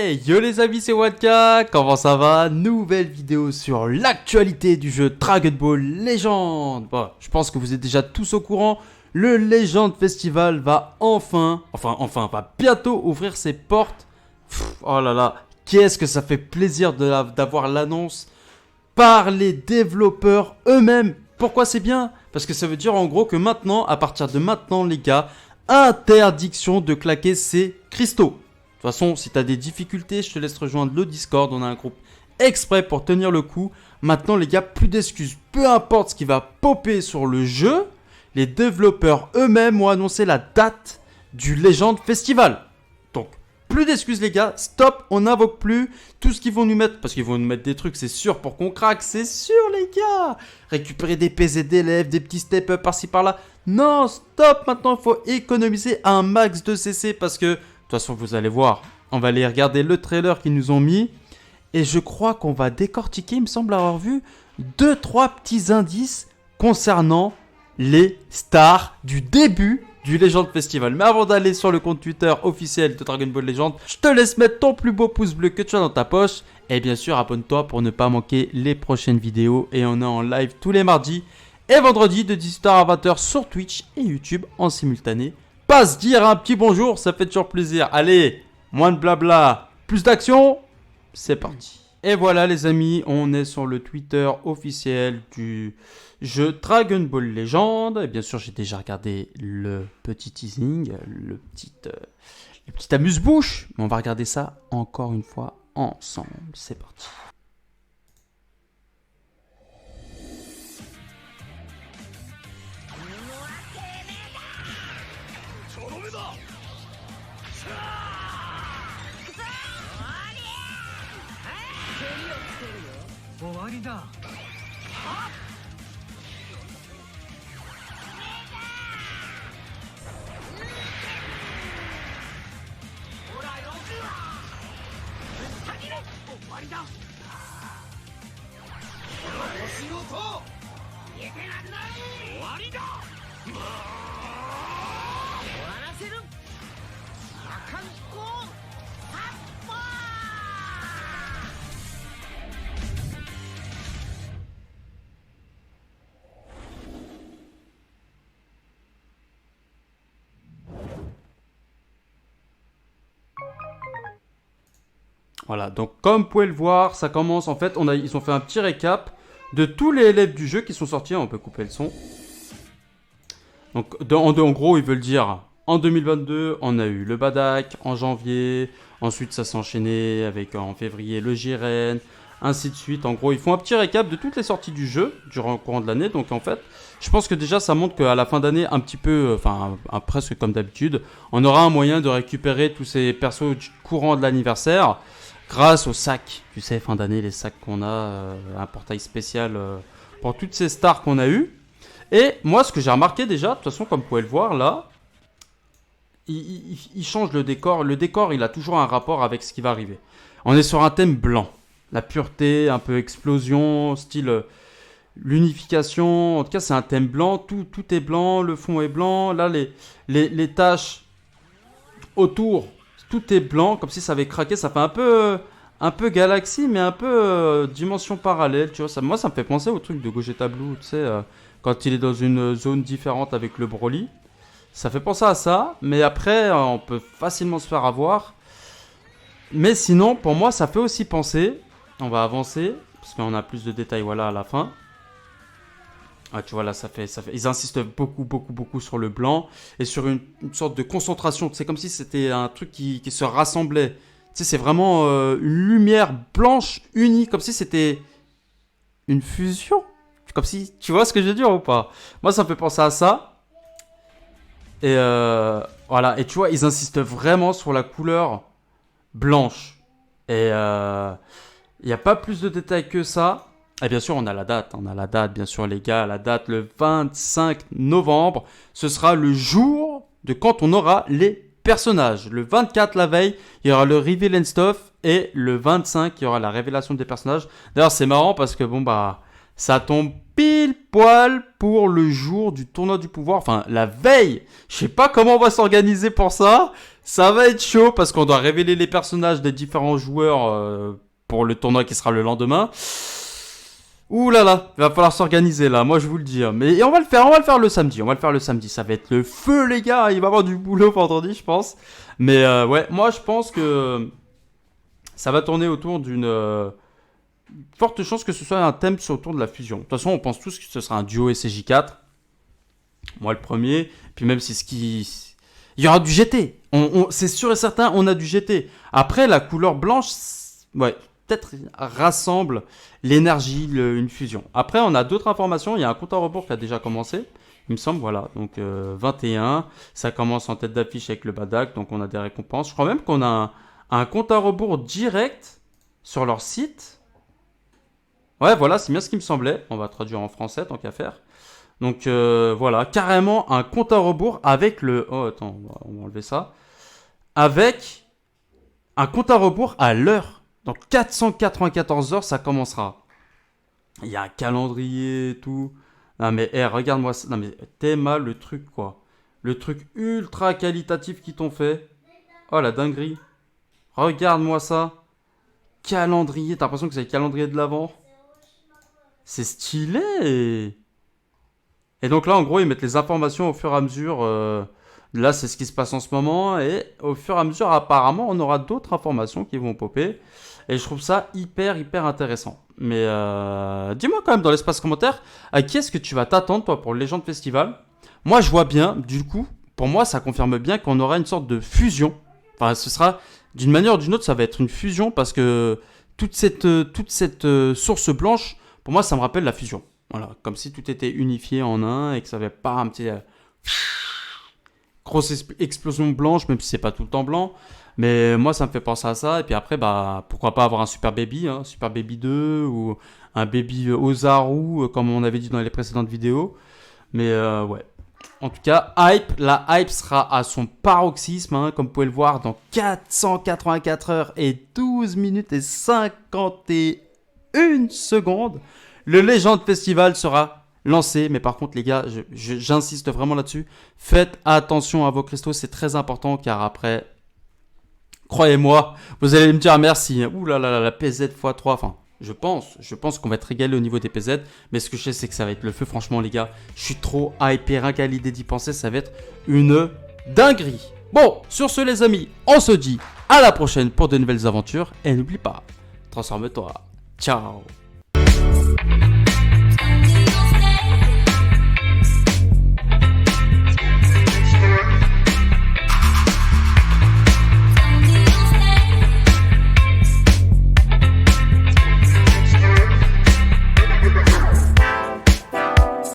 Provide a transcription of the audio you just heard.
Hey, yo les amis, c'est Wadka, comment ça va? Nouvelle vidéo sur l'actualité du jeu Dragon Ball Legend. Bon, je pense que vous êtes déjà tous au courant, le Legend Festival va va bientôt ouvrir ses portes. Oh là là, qu'est-ce que ça fait plaisir d'avoir l'annonce par les développeurs eux-mêmes. Pourquoi c'est bien? Parce que ça veut dire en gros que maintenant, à partir de maintenant les gars, interdiction de claquer ses cristaux. De toute façon, si tu as des difficultés, je te laisse rejoindre le Discord. On a un groupe exprès pour tenir le coup. Maintenant, les gars, plus d'excuses. Peu importe ce qui va popper sur le jeu, les développeurs eux-mêmes ont annoncé la date du Legend Festival. Donc, plus d'excuses, les gars. Stop, on n'invoque plus tout ce qu'ils vont nous mettre. Parce qu'ils vont nous mettre des trucs, c'est sûr, pour qu'on craque. C'est sûr, les gars. Récupérer des PZ d'élèves, des petits step-up par-ci par-là. Non, stop. Maintenant, il faut économiser un max de CC parce que... De toute façon, vous allez voir, on va aller regarder le trailer qu'ils nous ont mis. Et je crois qu'on va décortiquer, il me semble avoir vu, 2-3 petits indices concernant les stars du début du Legend Festival. Mais avant d'aller sur le compte Twitter officiel de Dragon Ball Legend, je te laisse mettre ton plus beau pouce bleu que tu as dans ta poche. Et bien sûr, abonne-toi pour ne pas manquer les prochaines vidéos. Et on est en live tous les mardis et vendredis de 18h à 20h sur Twitch et YouTube en simultané. Pas se dire un petit bonjour, ça fait toujours plaisir. Allez, moins de blabla, plus d'action, c'est parti. Et voilà les amis, on est sur le Twitter officiel du jeu Dragon Ball Legend. Et bien sûr, j'ai déjà regardé le petit teasing, le petit amuse-bouche. Mais on va regarder ça encore une fois ensemble. C'est parti. Voilà, donc comme vous pouvez le voir, ça commence en fait, ils ont fait un petit récap de tous les élèves du jeu qui sont sortis. On peut couper le son. Donc en gros, ils veulent dire, en 2022, on a eu le Badak en janvier, ensuite ça s'est enchaîné avec en février le Jiren, ainsi de suite. En gros, ils font un petit récap de toutes les sorties du jeu durant le courant de l'année. Donc en fait, je pense que déjà ça montre qu'à la fin d'année, un petit peu, presque comme d'habitude, on aura un moyen de récupérer tous ces persos courants de l'anniversaire. Grâce aux sacs, tu sais, fin d'année, les sacs qu'on a, un portail spécial pour toutes ces stars qu'on a eues. Et moi, ce que j'ai remarqué déjà, de toute façon, comme vous pouvez le voir là, il change le décor. Le décor, il a toujours un rapport avec ce qui va arriver. On est sur un thème blanc. La pureté, un peu explosion, style l'unification. En tout cas, c'est un thème blanc. Tout est blanc, le fond est blanc. Là, les taches autour... Tout est blanc, comme si ça avait craqué. Ça fait un peu galaxie, mais un peu dimension parallèle. Tu vois, moi, ça me fait penser au truc de Gogeta Blue, tu sais, quand il est dans une zone différente avec le Broly. Ça fait penser à ça, mais après, on peut facilement se faire avoir. Mais sinon, pour moi, ça fait aussi penser. On va avancer, parce qu'on a plus de détails, voilà, à la fin. Ah, tu vois, là, ça fait... Ils insistent beaucoup sur le blanc et sur une sorte de concentration. C'est comme si c'était un truc qui se rassemblait. Tu sais, c'est vraiment une lumière blanche unie, comme si c'était une fusion. Comme si... Tu vois ce que je veux dire ou pas? Moi, ça me fait penser à ça. Et voilà. Et tu vois, ils insistent vraiment sur la couleur blanche. Et il n'y a pas plus de détails que ça. Et bien sûr, on a la date, bien sûr les gars, la date le 25 novembre, ce sera le jour de quand on aura les personnages. Le 24, la veille, il y aura le reveal and stuff, et le 25, il y aura la révélation des personnages. D'ailleurs, c'est marrant parce que ça tombe pile poil pour le jour du tournoi du pouvoir, enfin la veille. Je sais pas comment on va s'organiser pour ça. Ça va être chaud parce qu'on doit révéler les personnages des différents joueurs pour le tournoi qui sera le lendemain. Ouh là là, il va falloir s'organiser là, moi je vous le dis. Mais et on va le faire le samedi, ça va être le feu les gars, il va y avoir du boulot vendredi je pense. Mais ouais, moi je pense que ça va tourner autour d'une forte chance que ce soit un thème autour de la fusion. De toute façon, on pense tous que ce sera un duo SCJ4. Moi le premier, puis même si ce qui... Il y aura du GT, c'est sûr et certain, on a du GT. Après, la couleur blanche, ouais, peut-être rassemble l'énergie, une fusion. Après, on a d'autres informations, il y a un compte à rebours qui a déjà commencé. Il me semble, voilà, donc 21, ça commence en tête d'affiche avec le Badak, donc on a des récompenses. Je crois même qu'on a un compte à rebours direct sur leur site. Ouais, voilà, c'est bien ce qui me semblait. On va traduire en français, tant qu'à faire. Donc voilà, carrément un compte à rebours avec le... Oh, attends, on va enlever ça. Avec un compte à rebours à l'heure. Dans 494 heures, ça commencera. Il y a un calendrier et tout. Non mais, regarde-moi ça. Non mais, t'es mal le truc, quoi. Le truc ultra qualitatif qu'ils t'ont fait. Oh, la dinguerie. Regarde-moi ça. Calendrier, t'as l'impression que c'est le calendrier de l'avant. C'est stylé. Et donc là, en gros, ils mettent les informations au fur et à mesure. Là, c'est ce qui se passe en ce moment. Et au fur et à mesure, apparemment, on aura d'autres informations qui vont popper. Et je trouve ça hyper, hyper intéressant. Mais dis-moi quand même dans l'espace commentaire, à qui est-ce que tu vas t'attendre, toi, pour le Legend Festival? Moi, je vois bien, du coup, pour moi, ça confirme bien qu'on aura une sorte de fusion. Enfin, ce sera, d'une manière ou d'une autre, ça va être une fusion parce que toute cette source blanche, pour moi, ça me rappelle la fusion. Voilà, comme si tout était unifié en un et que ça avait pas un petit grosse explosion blanche, même si c'est pas tout le temps blanc. Mais moi, ça me fait penser à ça. Et puis après, bah, pourquoi pas avoir un Super Baby, hein, Super Baby 2 ou un Baby Ozaru, comme on avait dit dans les précédentes vidéos. Mais ouais. En tout cas, la hype sera à son paroxysme, hein, comme vous pouvez le voir, dans 484 heures et 12 minutes et 51 secondes. Le Legend Festival sera lancé, mais par contre les gars, j'insiste vraiment là-dessus, faites attention à vos cristaux, c'est très important car après, croyez-moi, vous allez me dire merci. Ouh là là, la PZ x3, enfin, je pense qu'on va être régalé au niveau des PZ, mais ce que je sais c'est que ça va être le feu, franchement les gars, je suis trop hypé, rien qu'à l'idée d'y penser, ça va être une dinguerie. Bon, sur ce les amis, on se dit à la prochaine pour de nouvelles aventures, et n'oublie pas, transforme-toi, ciao.